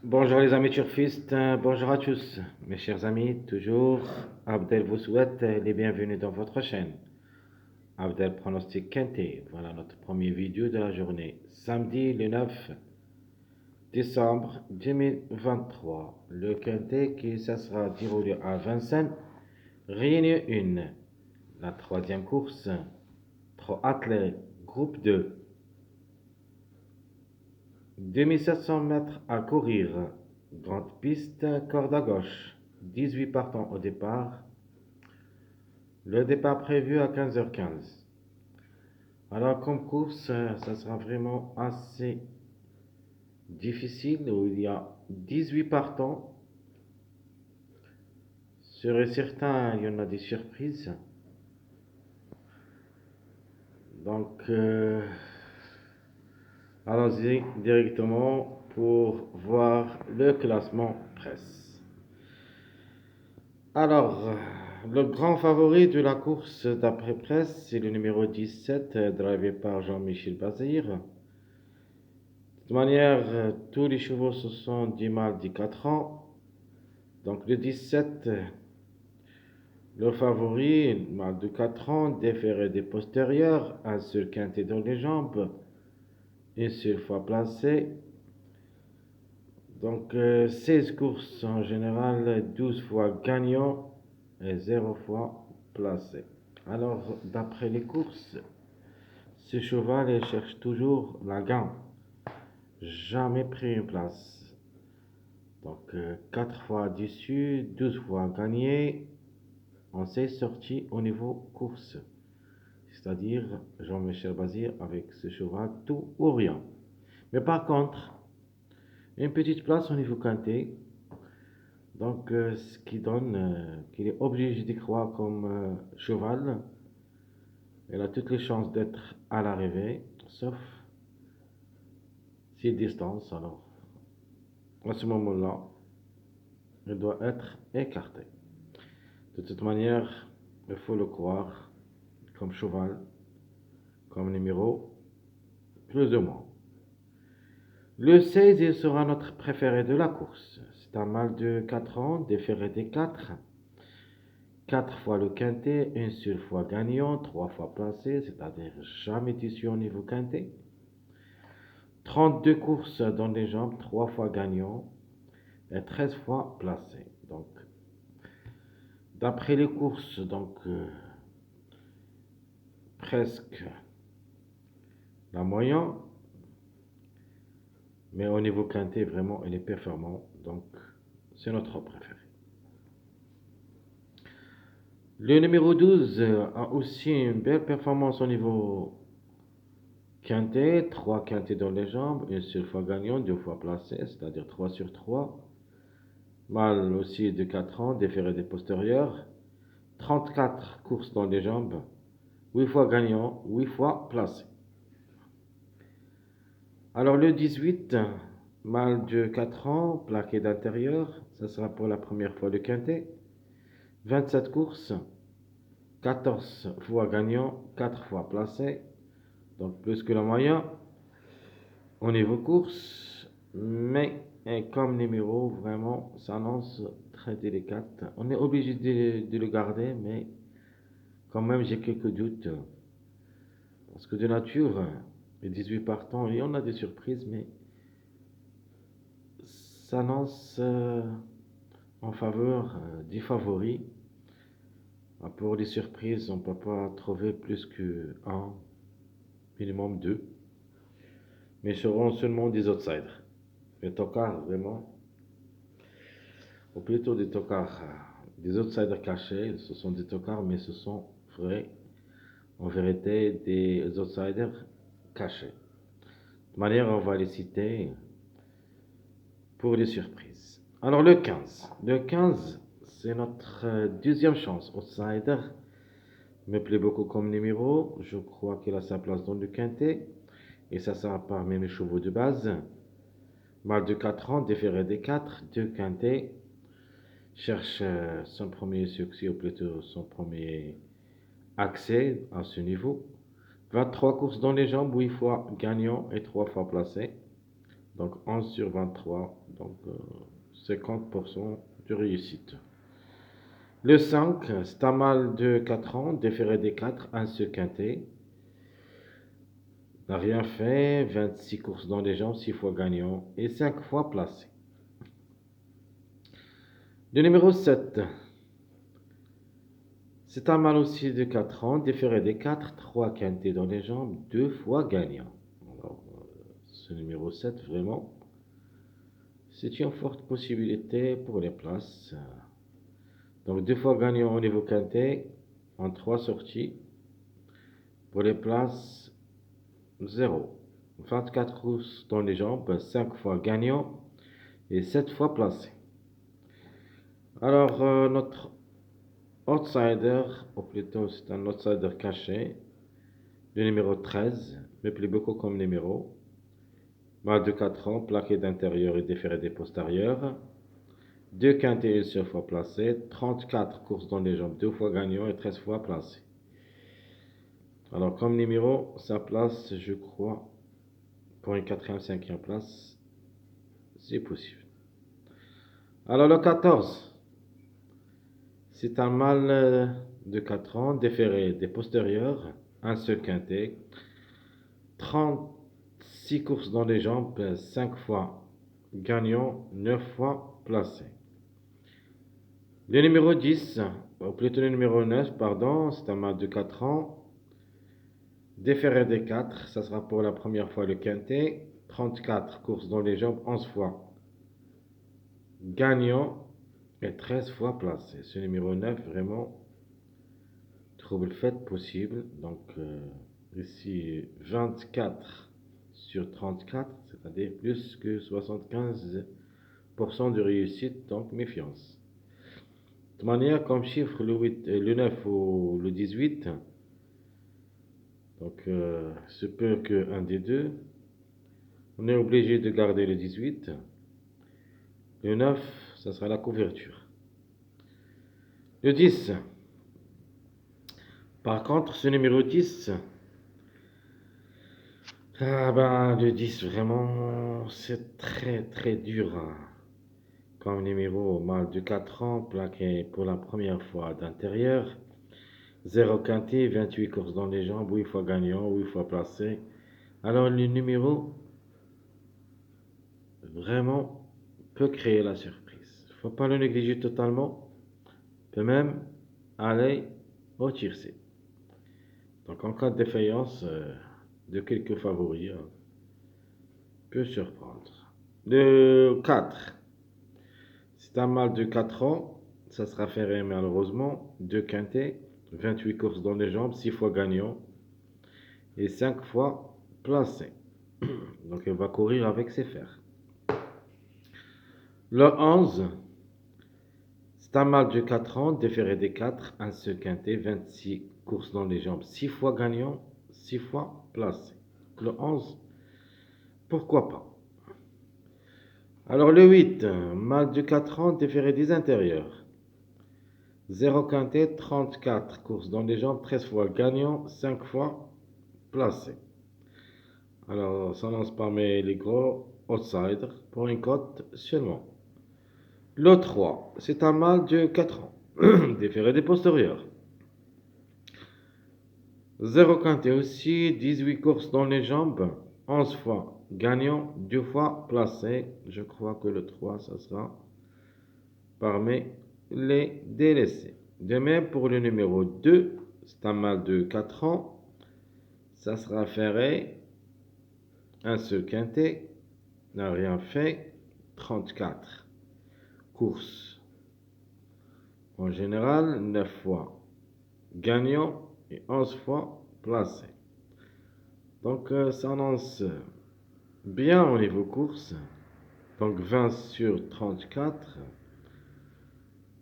Bonjour les amis turfistes, bonjour à tous. Mes chers amis, toujours Abdel vous souhaite les bienvenus dans votre chaîne. Abdel Pronostic Quintet, voilà notre première vidéo de la journée. Samedi le 9 décembre 2023. Le Quintet qui ça sera déroulé à Vincennes, Réunion 1. La troisième course, Pro Athlètes, groupe 2. 2700 mètres à courir. Grande piste, corde à gauche. 18 partants au départ. Le départ prévu à 15h15. Alors, comme course, ça sera vraiment assez difficile où il y a 18 partants. Sur certains, il y en a des surprises. Donc, allons-y directement pour voir le classement presse. Alors, le grand favori de la course d'après presse, c'est le numéro 17, drivé par Jean-Michel Bazir. De toute manière, tous les chevaux se sont du mâle de 4 ans. Donc le 17, le favori, le mâle de 4 ans, déféré des postérieurs, un seul quintet dans les jambes, une seule fois placé. Donc 16 courses en général, 12 fois gagnant et 0 fois placé. Alors, d'après les courses, ce cheval il cherche toujours la gagne. Jamais pris une place. Donc, 4 fois déçu, 12 fois gagné, on s'est sorti au niveau course. C'est-à-dire Jean-Michel Bazir avec ce cheval tout ou rien. Mais par contre, une petite place au niveau quintet. Donc, ce qui donne qu'il est obligé d'y croire comme cheval. Il a toutes les chances d'être à l'arrivée, sauf s'il distance. Alors, à ce moment-là, il doit être écarté. De toute manière, il faut le croire comme cheval, comme numéro, plus ou moins. Le 16, il sera notre préféré de la course. C'est un mâle de 4 ans, déféré des 4. 4 fois le quintet, une seule fois gagnant, 3 fois placé, c'est-à-dire jamais déçu au niveau quintet. 32 courses dans les jambes, 3 fois gagnant et 13 fois placé. Donc, d'après les courses, donc presque la moyenne, mais au niveau quintet, vraiment, il est performant. Donc, c'est notre préféré. Le numéro 12 a aussi une belle performance au niveau quintet. 3 quintets dans les jambes, une seule fois gagnant, 2 fois placé, c'est-à-dire 3 sur 3. Mâle aussi de 4 ans, déféré des postérieurs. 34 courses dans les jambes, 8 fois gagnant, 8 fois placé. Alors le 18, mâle de 4 ans, plaqué d'intérieur, ça sera pour la première fois le quintet. 27 courses, 14 fois gagnant, 4 fois placé, donc plus que la moyenne au niveau course, mais comme numéro, vraiment, ça annonce très délicate. On est obligé de le garder, mais quand même, j'ai quelques doutes. Parce que de nature, les 18 partants, il y en a des surprises, mais ça annonce en faveur des favoris. Pour les surprises, on ne peut pas trouver plus que un, minimum deux, mais seront seulement des outsiders. Les tocards, vraiment, ou plutôt des tocards, des outsiders cachés, ce sont des tocards, mais ce sont vrais, en vérité, des outsiders cachés. De manière, on va les citer pour les surprises. Alors le 15. Le 15, c'est notre deuxième chance. Outsider me plaît beaucoup comme numéro. Je crois qu'il a sa place dans le quintet. Et ça sera parmi mes chevaux de base. Mal de 4 ans, déféré des 4, 2 quintets. Cherche son premier succès, ou plutôt son premier accès à ce niveau. 23 courses dans les jambes, 8 fois gagnant et 3 fois placé. Donc 11 sur 23, donc 50% de réussite. Le 5, c'est un mâle de 4 ans, déféré des 4, un seul quintet. N'a rien fait, 26 courses dans les jambes, 6 fois gagnant et 5 fois placé. Le numéro 7, c'est un mâle aussi de 4 ans, déféré des 4, 3 quintets dans les jambes, 2 fois gagnant. Alors, ce numéro 7, vraiment, c'est une forte possibilité pour les places. Donc 2 fois gagnant au niveau quintet, en 3 sorties. Pour les places, 0. 24 courses dans les jambes, 5 fois gagnant et 7 fois placé. Alors, notre outsider, ou plutôt c'est un outsider caché, le numéro 13, me plaît beaucoup comme numéro. Mâle de 4 ans, plaqué d'intérieur et déféré des postérieurs. 2 quintets et une seule fois placé. 34 courses dans les jambes, 2 fois gagnant et 13 fois placé. Alors, comme numéro, sa place, je crois, pour une 4e, 5e place, c'est possible. Alors, le 14, c'est un mâle de 4 ans, déféré des postérieurs, un seul quintet. 36 courses dans les jambes, 5 fois gagnant, 9 fois placé. Le numéro 10, ou plutôt le numéro 9, pardon, c'est un mâle de 4 ans. Déféré des 4, ça sera pour la première fois le quintet. 34 courses dans les jambes, 11 fois gagnant et 13 fois placé. Ce numéro 9, vraiment, trouble fait possible. Donc, ici, 24 sur 34, c'est-à-dire plus que 75% de réussite, donc méfiance. De toute manière, comme chiffre, le 9 ou le 18, donc se peut qu'un des deux, on est obligé de garder le 18. Le 9, ça sera la couverture. Le 10, par contre, ce numéro 10, le 10, vraiment, c'est très très dur. Comme numéro, mâle de 4 ans, plaqué pour la première fois d'intérieur. 0 quintet, 28 courses dans les jambes, 8 fois gagnant, 8 fois placé. Alors, le numéro, vraiment, peut créer la surprise. Il ne faut pas le négliger totalement. Peut même aller au tiercé. Donc, en cas de défaillance de quelques favoris, peut surprendre. Le 4, c'est un mâle de 4 ans. Ça sera ferré malheureusement. 2 quintets, 28 courses dans les jambes, 6 fois gagnant et 5 fois placé. Donc, il va courir avec ses fers. Le 11, c'est un mâle de 4 ans, déféré des 4, un seul quintet, 26 courses dans les jambes, 6 fois gagnant, 6 fois placé. Le 11, pourquoi pas. Alors le 8, mâle de 4 ans, déféré des intérieurs. 0 quintet, 34 courses dans les jambes, 13 fois gagnant, 5 fois placé. Alors ça lance parmi les gros outsiders pour une cote seulement. Le 3, c'est un mâle de 4 ans, déféré des postérieurs. 0 quintet aussi, 18 courses dans les jambes, 11 fois gagnant, 2 fois placé. Je crois que le 3, ça sera parmi les délaissés. De même pour le numéro 2, c'est un mâle de 4 ans, ça sera ferré, un seul quintet, n'a rien fait, 34 courses. En général, 9 fois gagnant et 11 fois placé. Donc ça annonce bien au niveau course. Donc 20 sur 34.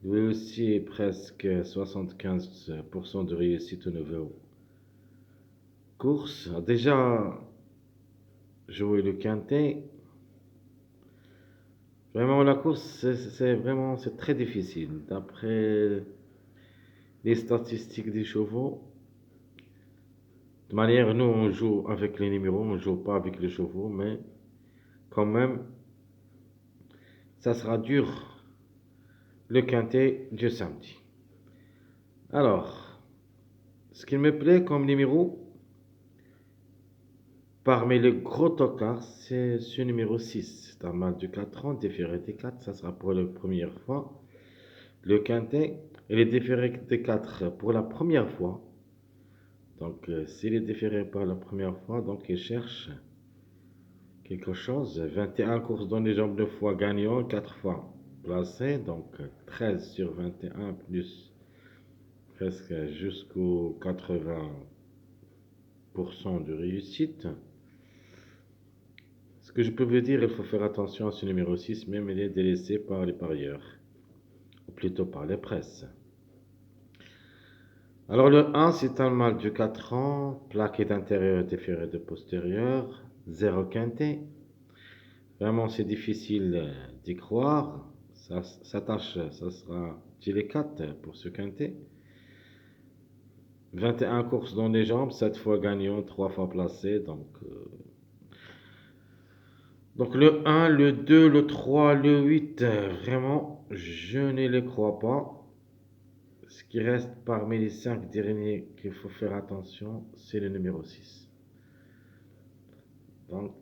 Lui aussi presque 75% de réussite au niveau course. A déjà joué le quintet. Vraiment la course c'est très difficile. D'après les statistiques des chevaux. De manière, nous on joue avec les numéros, on ne joue pas avec les chevaux, mais quand même, ça sera dur le quintet du samedi. Alors, ce qui me plaît comme numéro, parmi les gros tocards, c'est ce numéro 6. C'est un mal de 4 ans, déféré des 4, ça sera pour la première fois. Le quintet, il est déféré des 4 pour la première fois. Donc, s'il est déféré par la première fois, donc il cherche quelque chose. 21 courses dans les jambes, 2 fois gagnant, 4 fois placé. Donc, 13 sur 21 plus presque jusqu'au 80% de réussite. Ce que je peux vous dire, il faut faire attention à ce numéro 6, même il est délaissé par les parieurs, ou plutôt par les presses. Alors le 1, c'est un mâle de 4 ans, plaqué d'intérieur et déféré de postérieur, 0 quintet. Vraiment, c'est difficile d'y croire. Sa tâche, ça sera délicate pour ce quintet. 21 courses dans les jambes, 7 fois gagnant, 3 fois placé. Donc le 1, le 2, le 3, le 8, vraiment, je ne les crois pas. Ce qui reste parmi les 5 derniers qu'il faut faire attention, c'est le numéro 6. Donc,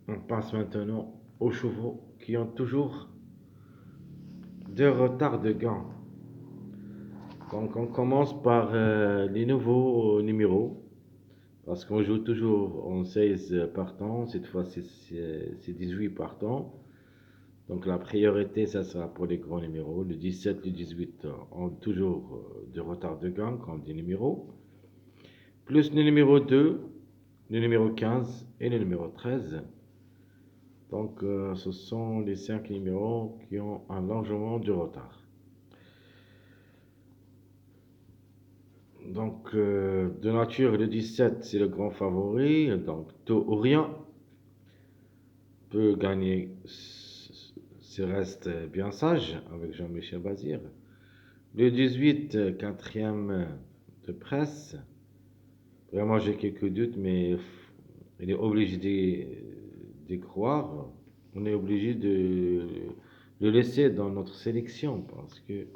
on passe maintenant aux chevaux qui ont toujours de retard de gain. Donc, on commence par les nouveaux numéros. Parce qu'on joue toujours en 16 partants. Cette fois, c'est 18 partants. Donc, la priorité, ça sera pour les grands numéros. Le 17, le 18 ont toujours de retard de gain comme des numéros. Plus le numéro 2, le numéro 15 et le numéro 13. Donc, ce sont les 5 numéros qui ont un largement de retard. Donc, de nature, le 17, c'est le grand favori. Donc, tout ou rien peut gagner. Ce reste bien sage avec Jean-Michel Bazir. Le 18, quatrième de presse. Vraiment, j'ai quelques doutes, mais il est obligé d'y croire. On est obligé de le laisser dans notre sélection parce que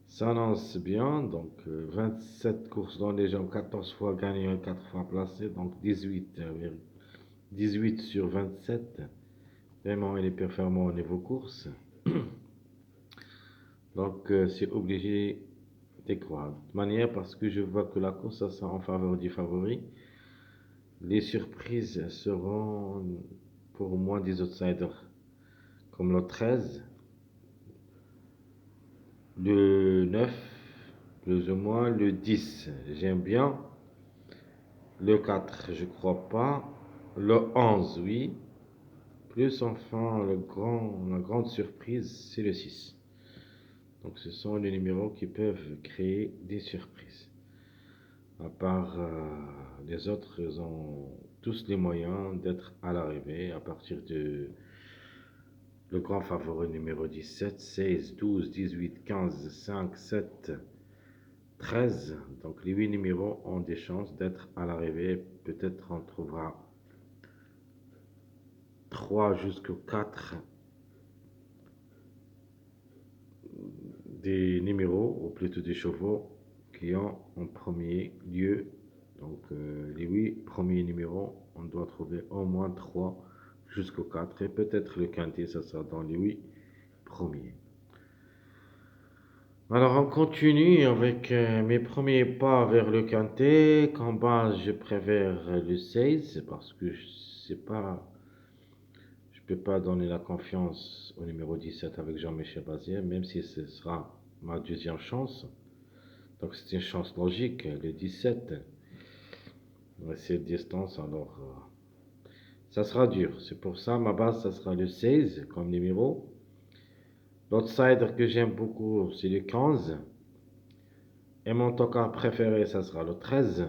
ça annonce bien. Donc, 27 courses dans les jambes, 14 fois gagné, 4 fois placé. Donc, 18 sur 27. Vraiment, il est performant au niveau course. Donc, c'est obligé d'y croire. De toute manière, parce que je vois que la course, ça sera en faveur du favori. Les surprises seront pour moi des outsiders, comme le 13, le 9, plus ou moins, le 10, j'aime bien, le 4, je crois pas, le 11, oui, plus enfin la grande surprise, c'est le 6. Donc ce sont les numéros qui peuvent créer des surprises. À part les autres, ils ont tous les moyens d'être à l'arrivée à partir de le grand favori numéro 17, 16, 12, 18, 15, 5, 7, 13. Donc les 8 numéros ont des chances d'être à l'arrivée. Peut-être on trouvera 3 jusqu'au 4 des numéros, ou plutôt des chevaux, qui ont en premier lieu. Donc les 8 premiers numéros, on doit trouver au moins 3 jusqu'au 4. Et peut-être le quintet, ça sera dans les 8 premiers. Alors on continue avec mes premiers pas vers le quintet. Qu'en base, je préfère le 16 parce que je sais pas, je peux pas donner la confiance au numéro 17 avec Jean-Michel Bazir, même si ce sera ma deuxième chance. Donc c'est une chance logique, le 17. Cette distance, alors ça sera dur. C'est pour ça ma base, ça sera le 16 comme numéro. L'outsider que j'aime beaucoup, c'est le 15. Et mon tocard préféré, ça sera le 13.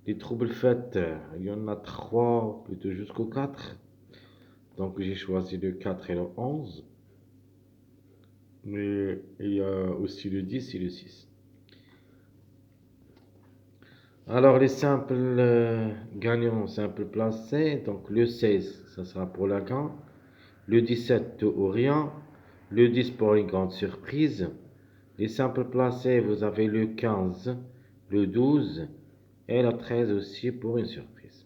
Les troubles faits, il y en a 3, plutôt jusqu'au 4. Donc j'ai choisi le 4 et le 11. Mais il y a aussi le 10 et le 6. Alors, les simples gagnants, simples placés. Donc, le 16, ça sera pour la gagne. Le 17, tout ou rien. Le 10 pour une grande surprise. Les simples placés, vous avez le 15, le 12 et la 13 aussi pour une surprise.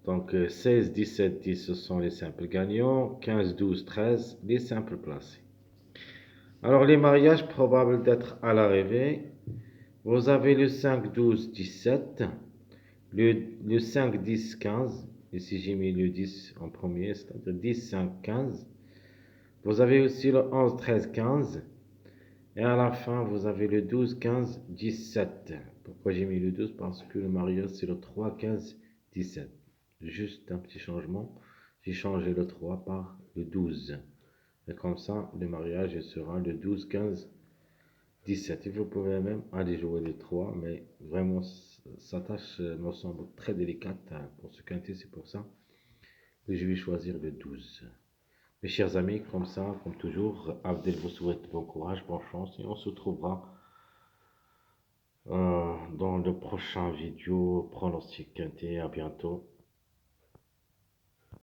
Donc 16, 17, 10, ce sont les simples gagnants. 15, 12, 13, les simples placés. Alors, les mariages probables d'être à l'arrivée. Vous avez le 5, 12, 17. Le 5, 10, 15. Ici, j'ai mis le 10 en premier, c'est-à-dire 10, 5, 15. Vous avez aussi le 11, 13, 15. Et à la fin, vous avez le 12, 15, 17. Pourquoi j'ai mis le 12? Parce que le mariage, c'est le 3, 15, 17. Juste un petit changement. J'ai changé le 3 par le 12. Et comme ça, le mariage sera le 12, 15, 17. Et vous pouvez même aller jouer les 3, mais vraiment, sa tâche me semble très délicate pour ce quintet. C'est pour ça que je vais choisir le 12. Mes chers amis, comme ça, comme toujours, Abdel vous souhaite bon courage, bonne chance et on se retrouvera dans le prochain vidéo pronostic quintet. À bientôt.